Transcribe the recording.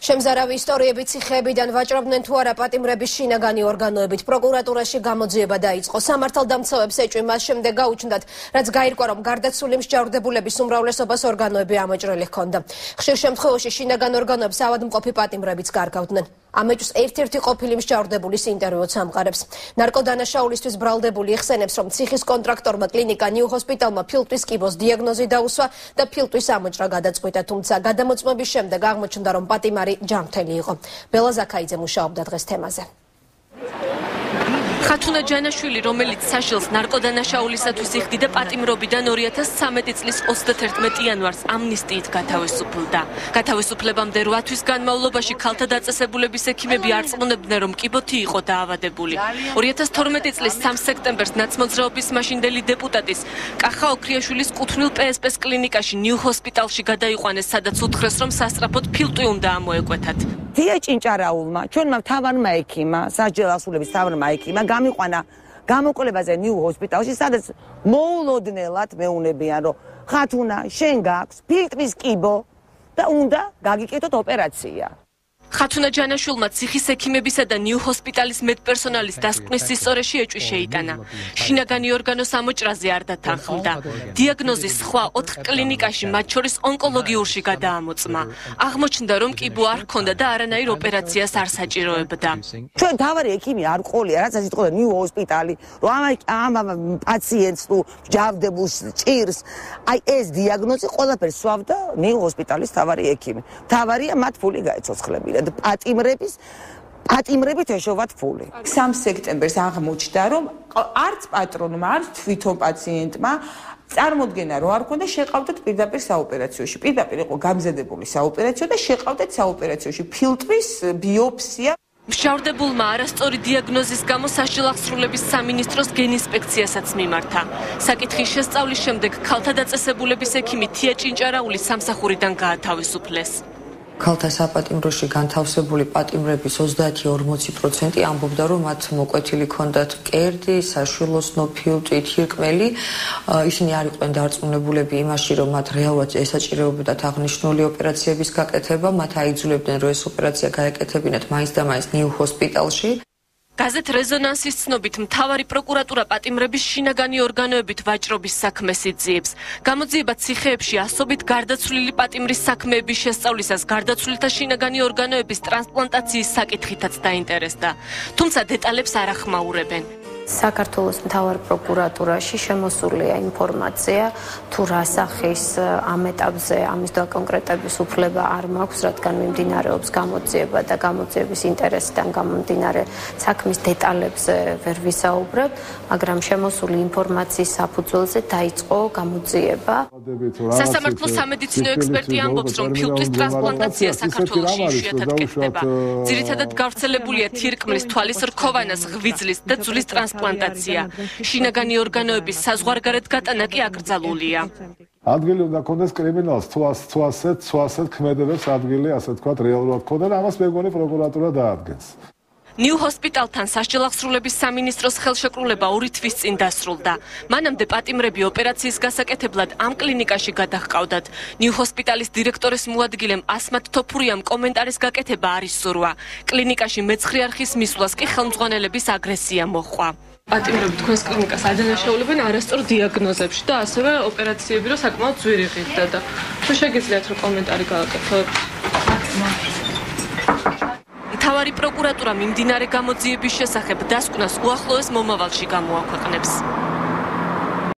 შემზარავი ისტორიები ციხეებიდან ვაჭრობდნენ თუ არა პატიმრების შინაგანი ორგანოებით პროკურატურაში გამოძიება დაიწყო. სამართალდამცავებს ეჭვი მას შემდეგ გაუჩნდათ, რაც გაირკვა, რომ გარდაცვლილი მსჯავრდებულების უმრავლესობას ორგანოები ამოჭრილი ჰქონდა. ხშირ შემთხვევაში შინაგან ორგანოებს ავადმყოფი პატიმრებიც გარგავდნენ. ამ ეჭვს ერთ-ერთი ყოფილი მსჯავრდებულის ინტერვიუც ამყარებს. ნარკოდანაშაულისთვის ბრალდებული იხსენებს, რომ ციხის კონტრაქტორმა კლინიკა ნიუ ჰოსპიტალმა ფილტვის კიბოს დიაგნოზი დაუსვა და ფილტვის ამოჭრა გადაწყვიტა, თუმცა გადამოწმების შემდეგ აღმოჩნდა, რომ პატიმარი ჯანმრთელი იყო. ბელა ზაქაიძე მუშაობდა დღეს თემაზე. ხათუნა ჯანაშვილი, რომელიც საშილს ნარკოდანაშაულისათვის იხდიდა პატიმრობიდან 2013 წლის 31 იანვარს ამნისტიით გათავისუფლდა. გათავისუფლებამდე 8 თვის განმავლობაში ქალთა დაწესებულების ექიმები არწმუნებდნენ, რომ კიბოთი იყო დაავადებული. 2012 წლის 3 სექტემბერს ნაცმოძრაობის მაშინდელი დეპუტატის კახა ოქრიაშვილის კუთვნილ პსპ-ს კლინიკაში ნიუ ჰოსპიტალში გადაიყვანეს, სადაც უთხრეს, რომ სასწრაფოდ ფილტვი უნდა ამოეკვეთათ. თია ჭინჭარაულმა, ჩვენმა მთავარმა ექიმმა, სასჯელასრულების მთავარმა ექიმმა გამიყვანა გამოკლებაზე ნიუ ჰოსპიტალში, სადაც მოულოდნელად მეუნებიან, რომ ხათუნა, შენ გაქვს ფილტვის კიბო და უნდა გაგიკეთოთ ოპერაცია. ხათუნა ჯანაშვილმა ციხის ექიმებისა და ნიუ ჰოსპიტალის მედპერსონალის დასკვნის სისწორეში ეჭვი შეიტანა. შინაგანი ორგანოს ამოჭრაზე არ დათანხმდა. დიაგნოზის სხვა 4 კლინიკაში, მათ შორის ონკოლოგიურში გადაამოწმა. აღმოჩნდა, რომ კიბო არ ჰქონდა და არანაირ ოპერაციას არ საჭიროებდა. ჩვენ თავარი ექიმი არ ყოლია, რაც იტყოდა ნიუ ჰოსპიტალი, რომ ამ პაციენტს თუ ჯავდებულს ჭირს, აი ეს დიაგნოზი ყველაფერს სვავდა ნიუ ჰოსპიტალის თავარი ექიმი. თავარია მათ ფული გაეცოცხლებინა. პატიმრებით ეშოვათ ფული. 3 სექტემბერს აღმოჩნდა, რომ არც პატრონმა, არც თვითონ პაციენტმა წარმოდგენა რო არ ქონდა, შეყავდათ პირდაპირ საოპერაციოში. პირდაპირ იყო გამზადებული საოპერაციო და შეყავდათ საოპერაციოში ფილტვის ბიოფსია. მსჯავრდებულმა არასწორი დიაგნოზის გამო სასჯელახსრულების სამინისტროს გენინსპექციასაც მიმართა. საკითხის შესწავლის შემდეგ ქალთა დაწესებულების ექიმი თია ჭინჭარაული სამსახურიდან გაათავისუფლეს. ქალთა საპატიმროში განთავსებული პატიმრების 30-40% ამბობდა, რომ მათ მოკვეთილი ჰქონდათ მკერდი, საშვილოსნო, ფილტვი, თირკმელი. ისინი არ იყვნენ დარწმუნებულები იმაში, რომ მათ რეალურად ესაჭიროებოდათ აღნიშნული ოპერაციების გაკეთება. მათ აიძულებდნენ, რომ ეს ოპერაცია გაეკეთებინათ მაინც და მაინც ნიუ ჰოსპიტალში. გაზეთ რეზონანსის ცნობით, მთავარი პროკურატურა პატიმრების შინაგანი ორგანოებით ვაჭრობის საქმეს იძიებს. გამოძიება ციხეებში ასობით გარდაცვლილი პატიმრის საქმეების შესწავლისას გარდაცვლილთა შინაგანი ორგანოების ტრანსპლანტაციის საკითხითაც დაინტერესდა. თუმცა დეტალებს არ ახმაურებენ. საქართველოს მთავარ პროკურატურაში შემოსულია ინფორმაცია, თუ რა სახის ამ ეტაპზე ამის დაკონკრეტების უფლება არ მაქვს, რადგან მიმდინარეობს გამოძიება და გამოძიების ინტერესიდან გამომდინარე საქმის დეტალებზე ვერ ვისაუბრებთ, მაგრამ შემოსული ინფორმაციის საფუძველზე დაიწყო გამოძიება. სასამართლო სამედიცინო ექსპერტი ამბობს, რომ ფილტვის ტრანსპლანტაცია საქართველოში იშვიათად კეთდება. ძირითადად გავრცელებულია თირკმლის, თვალის რქოვანას, ღვიძლის და ძვლის ტრანსპლანტაცია. შინაგანი ორგანოების საზღვარგარეთ გატანა კი აკრძალულია. ადგილი უნდა ქონდეს კრიმინალს, თუ ასეთ ქმედებებს ადგილი, ასე თქვათ, რეალურად ქონდა და ამას მეგონი პროკურატურა დაადგენს. ნიუ ჰოსპიტალთან სასჯელახსრულების სამინისტროს ხელშეკრულება 2 თვის წინ დასრულდა. მანამდე პატიმრები ოპერაციის გასაკეთებლად ამ კლინიკაში გადაჰყავდათ. ნიუ ჰოსპიტალის დირექტორის მოადგილემ ასმათ თოფურიამ კომენტარის გაკეთება არ ისურვა. კლინიკაში მეცხრე არხის მისვლას კი ხელმძღვანელების აგრესია მოჰყვა. პატიმრები თქვენს კლინიკას ადანაშაულებენ არასწორ დიაგნოზებში და ასევე ოპერაციები რო საკმაოდ ძვირი ღირდა და თუ შეგიძლიათ რომ კომენტარი გააკეთოთ. მთავარი პროკურატურა მიმდინარე გამოძიების შესახებ დასკვნას უახლოეს მომავალში გამოაქვეყნებს.